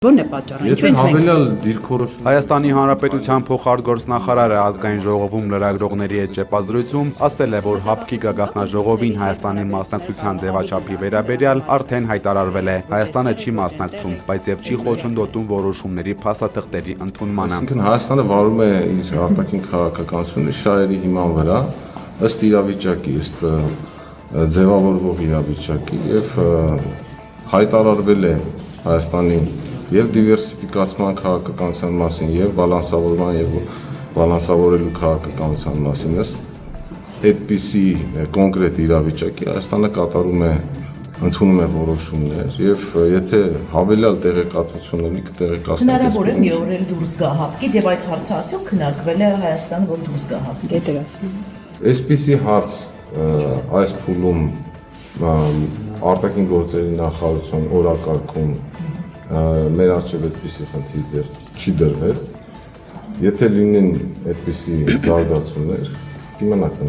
Ո՞րն է պատճառը, ինչու ենք մենք։ Հայաստանի Հանրապետության փոխարտգործնախարարը ազգային ժողովում լրագրողների հետ ճեպազրույցում ասել է, որ ՀԱՊԿ-ի գագաթնաժողովին Հայաստանի մասնակցության ձևաչափի վերաբերյալ արդեն հայտարարվել է։ Հայաստանը չի մասնակցում, բայց եւ չի խոչընդոտում որոշումների փաստաթղթերի ընդունմանը։ Այսինքն Հայաստանը վարում է իր արտաքին քաղաքականությունը շահերի հիման վրա, ըստ իրավիճակի, ըստ ձևավորվող իրավիճակի եւ հայտարարվել է Հայաստանի եւ դիվերսիֆիկացման քաղաքականության մասին եւ բալանսավորման եւ բալանսավորելու քաղաքականության մասին այդպիսի կոնկրետ իրավիճակի Հայաստանը կատարում է ընդունում է որոշումներ եւ եթե հավելյալ տեղեկատվություն ունի կտեղեկացնի հնարավոր է մի օր էլ դուրս գա ՀԱՊԿ-ից եւ այդ հարցը արդյոք քննարկվել է Հայաստանը որ դուրս գա ՀԱՊԿ-ից այսպիսի հարց այս փուլում արտաքին գործերի նախարարության օրակարգում մեր առջև այդպիսի խնդիր դեռ չի դրվել, եթե լինեն այդպիսի զարգացումներ, կիմանաք